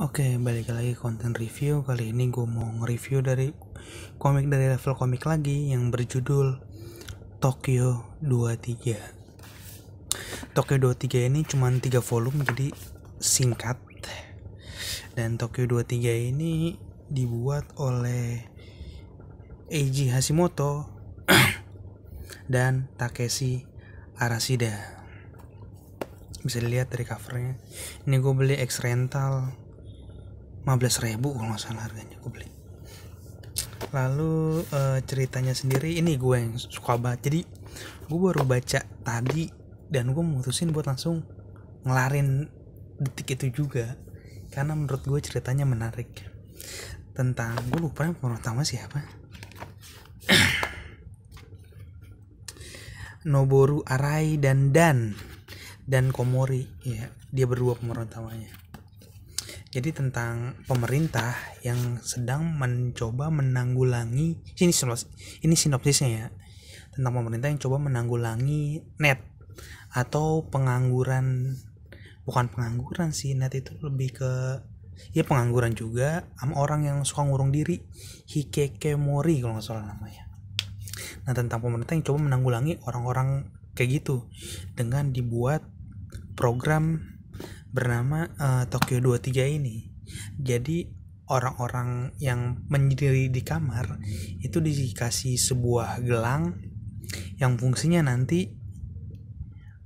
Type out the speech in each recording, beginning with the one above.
Oke, balik lagi konten review. Kali ini gue mau nge-review dari komik dari level komik lagi yang berjudul Tokyo 23. Tokyo 23 ini cuma 3 volume, jadi singkat. Dan Tokyo 23 ini dibuat oleh Eiji Hashimoto dan Takeshi Arashida. Bisa dilihat dari covernya. Ini gue beli X rental 15.000 kalau nggak salah harganya gue beli. Lalu ceritanya sendiri ini gue yang suka banget. Jadi gue baru baca tadi dan gue memutusin buat langsung ngelarin detik itu juga karena menurut gue ceritanya menarik. Tentang, gue lupa yang pemeran utama siapa. Noboru Arai dan Komori, ya, dia berdua pemeran utamanya. Jadi tentang pemerintah yang sedang mencoba menanggulangi, ini sinopsisnya ya, tentang pemerintah yang coba menanggulangi net atau pengangguran. Bukan pengangguran sih, net itu lebih ke ya pengangguran juga, sama orang yang suka ngurung diri, hikikomori kalau nggak salah namanya. Nah, tentang pemerintah yang coba menanggulangi orang-orang kayak gitu dengan dibuat program bernama Tokyo 23 ini. Jadi orang-orang yang menyendiri di kamar itu dikasih sebuah gelang yang fungsinya nanti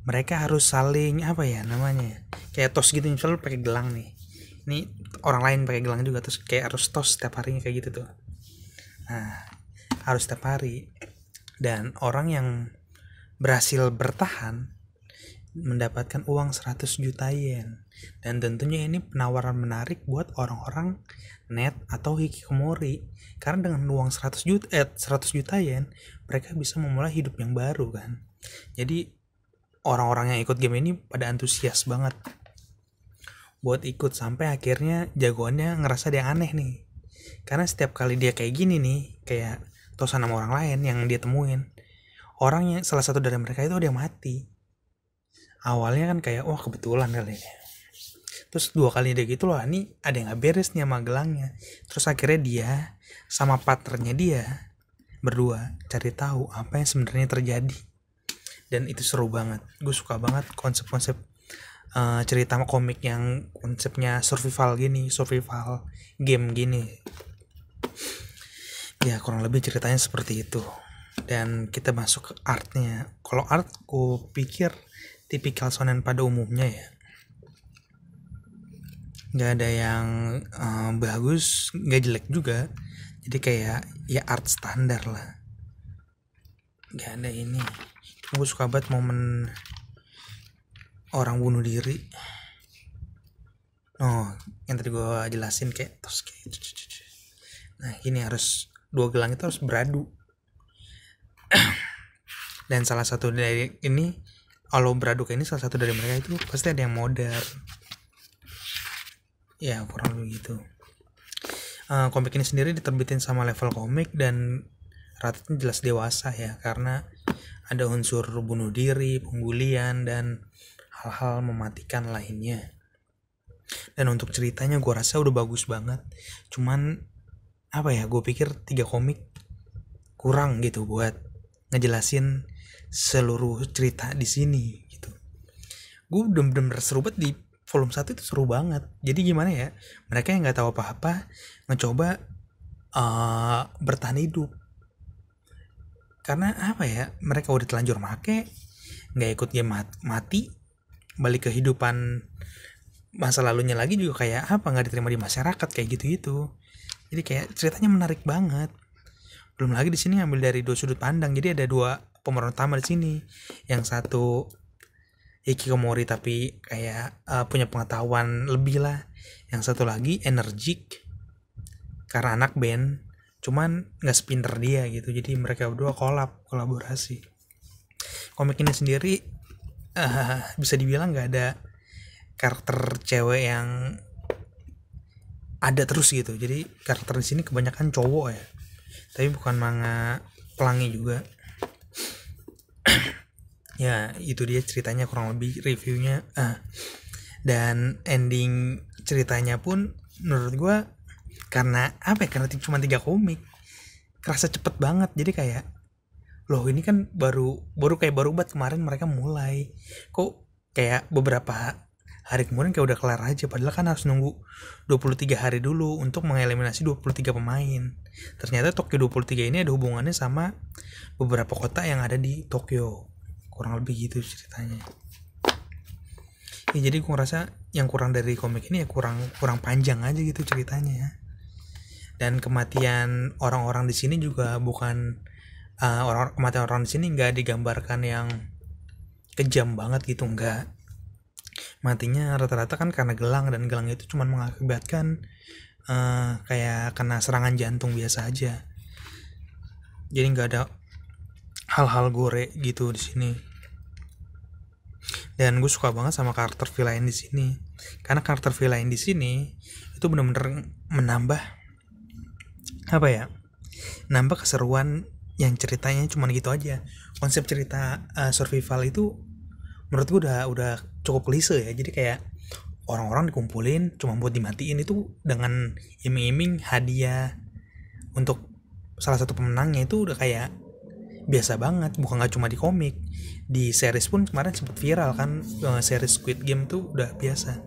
mereka harus saling apa ya namanya, kayak tos gitu. Misalnya pakai gelang nih, ini orang lain pakai gelang juga, terus kayak harus tos setiap harinya kayak gitu tuh. Nah, harus setiap hari. Dan orang yang berhasil bertahan mendapatkan uang 100 juta yen. Dan tentunya ini penawaran menarik buat orang-orang net atau hikikomori, karena dengan uang 100 juta yen mereka bisa memulai hidup yang baru kan. Jadi orang-orang yang ikut game ini pada antusias banget buat ikut, sampai akhirnya jagoannya ngerasa dia aneh nih, karena setiap kali dia kayak gini nih, kayak tosan sama orang lain yang dia temuin, orang yang salah satu dari mereka itu udah mati. Awalnya kan kayak wah kebetulan kali ya. Terus 2 kali dia gitu loh, ini ada yang gak beres nih sama gelangnya. Terus akhirnya dia sama partnernya dia berdua cari tahu apa yang sebenarnya terjadi. Dan itu seru banget. Gue suka banget konsep-konsep cerita komik yang konsepnya survival game gini. Ya kurang lebih ceritanya seperti itu. Dan kita masuk ke artnya. Kalau art gue pikir tipikal shonen pada umumnya ya, nggak ada yang bagus, nggak jelek juga, jadi kayak ya art standar lah, nggak ada ini. Gue suka banget momen orang bunuh diri, yang tadi gue jelasin kayak terus kayak. Nah ini harus 2 gelang itu harus beradu. Dan salah satu dari ini, kalau beradu kayak ini, salah satu dari mereka itu pasti ada yang modern. Ya kurang lebih gitu. Komik ini sendiri diterbitin sama Level Komik dan ratanya jelas dewasa ya, karena ada unsur bunuh diri, pembulian, dan hal-hal mematikan lainnya. Dan untuk ceritanya gue rasa udah bagus banget. Cuman apa ya, gue pikir 3 komik kurang gitu buat ngejelasin seluruh cerita di sini gitu. Gue bener-bener seru banget di volume 1 itu, seru banget. Jadi gimana ya, mereka yang gak tahu apa-apa mencoba bertahan hidup. Karena apa ya, mereka udah telanjur make, gak ikut game mati, balik ke kehidupan masa lalunya lagi juga kayak apa, gak diterima di masyarakat kayak gitu-gitu. Jadi kayak ceritanya menarik banget. Belum lagi di sini ambil dari 2 sudut pandang. Jadi ada 2 pemeran utama di sini. Yang satu hikikomori tapi kayak punya pengetahuan lebih lah. Yang satu lagi energik karena anak band, cuman nggak sepinter dia gitu. Jadi mereka berdua kolaborasi. Komik ini sendiri bisa dibilang nggak ada karakter cewek yang ada terus gitu. Jadi karakter di sini kebanyakan cowok ya. Tapi bukan manga pelangi juga. Ya itu dia ceritanya kurang lebih reviewnya. Dan ending ceritanya pun menurut gue karena apa ya, karena cuma 3 komik kerasa cepet banget. Jadi kayak loh ini kan baru baru kayak baru banget kemarin mereka mulai, kok kayak beberapa hari kemudian kayak udah kelar aja, padahal kan harus nunggu 23 hari dulu untuk mengeliminasi 23 pemain. Ternyata Tokyo 23 ini ada hubungannya sama beberapa kota yang ada di Tokyo, kurang lebih gitu ceritanya. Ya, jadi gue ngerasa yang kurang dari komik ini ya kurang panjang aja gitu ceritanya. Dan kematian orang-orang di sini juga bukan kematian orang di sini nggak digambarkan yang kejam banget gitu, enggak. Matinya rata-rata kan karena gelang, dan gelang itu cuma mengakibatkan kayak kena serangan jantung biasa aja. Jadi nggak ada hal-hal gore gitu di sini. Dan gue suka banget sama karakter villain di sini, karena karakter villain di sini itu benar-benar menambah apa ya, nambah keseruan yang ceritanya cuma gitu aja. Konsep cerita survival itu menurut gue udah cukup klise ya. Jadi kayak orang-orang dikumpulin cuma buat dimatiin itu dengan iming-iming hadiah untuk salah satu pemenangnya, itu udah kayak biasa banget. Bukan nggak cuma di komik, di series pun kemarin sempat viral kan, series Squid Game tuh udah biasa.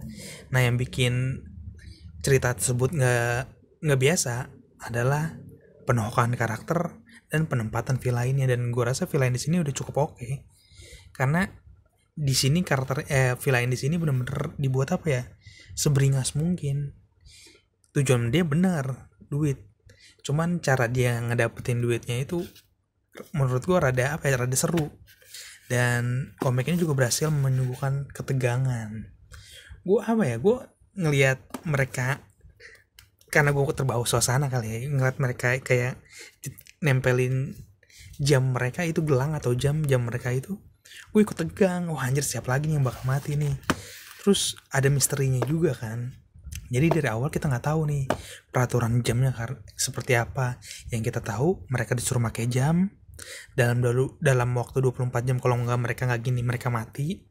Nah yang bikin cerita tersebut nggak biasa adalah penokohan karakter dan penempatan villainnya. Dan gue rasa villain di sini udah cukup oke, karena di sini karakter villain di sini benar-benar dibuat apa ya, seberingas mungkin. Tujuan dia benar duit, cuman cara dia ngedapetin duitnya itu menurut gue rada apa ya, rada seru. Dan komik ini juga berhasil menyuguhkan ketegangan. Gue apa ya, gue ngelihat mereka, karena gue terbawa suasana kali ya, ngeliat mereka kayak nempelin jam mereka itu, gelang atau jam mereka itu, gue ikut tegang. Wah anjir, siapa lagi yang bakal mati nih. Terus ada misterinya juga kan, jadi dari awal kita nggak tahu nih peraturan jamnya seperti apa. Yang kita tahu mereka disuruh pakai jam dalam waktu 24 jam, kalau nggak gini mereka mati.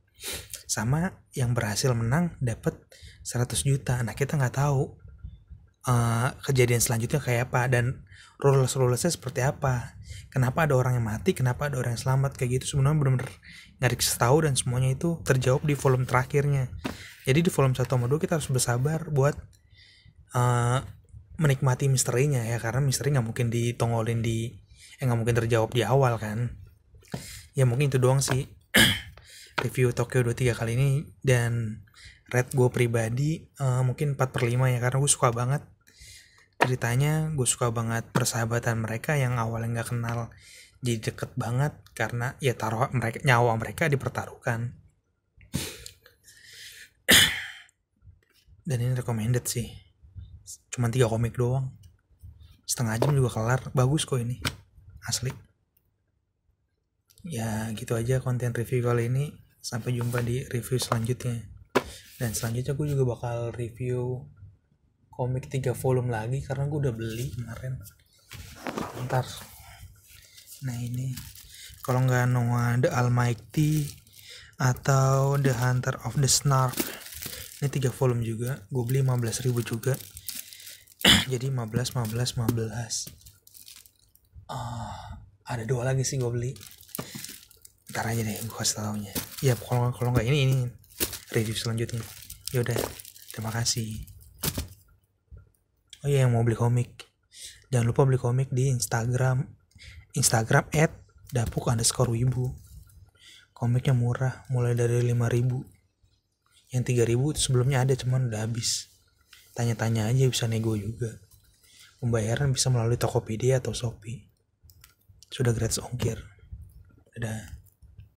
Sama yang berhasil menang dapat 100 juta. Nah kita nggak tahu kejadian selanjutnya kayak apa, dan rules-rulesnya seperti apa, kenapa ada orang yang mati, kenapa ada orang yang selamat, kayak gitu sebenarnya benar-benar nggak dikasih tahu. Dan semuanya itu terjawab di volume terakhirnya. Jadi di volume 1 sama 2 kita harus bersabar buat menikmati misterinya ya, karena misteri nggak mungkin ditongolin nggak mungkin terjawab di awal kan. Ya mungkin itu doang sih review Tokyo 23 kali ini. Dan rate gue pribadi mungkin 4/5 ya, karena gue suka banget ceritanya. Gue suka banget persahabatan mereka yang awalnya nggak kenal jadi deket banget, karena ya nyawa mereka dipertaruhkan. Dan ini recommended sih, cuma 3 komik doang, setengah jam juga kelar. Bagus kok ini, asli. Ya gitu aja konten review kali ini, sampai jumpa di review selanjutnya. Dan selanjutnya gue juga bakal review komik 3 volume lagi, karena gue udah beli kemarin. Ntar, nah ini kalau nggak Noah the Almighty atau The Hunter of the Snark, ini 3 volume juga. Gue beli 15.000 juga. Jadi 15. Ada 2 lagi sih gue beli. Ntar aja deh gue kasih taunya. Ya kalau nggak ini review selanjutnya. Yaudah, terima kasih. Oh iya, yang mau beli komik, jangan lupa beli komik di Instagram @dapuk_wibu. Komiknya murah, mulai dari 5.000. Yang 3.000 itu sebelumnya ada, cuman udah habis. Tanya-tanya aja, bisa nego juga. Pembayaran bisa melalui Tokopedia atau Shopee. Sudah gratis ongkir. Dadah.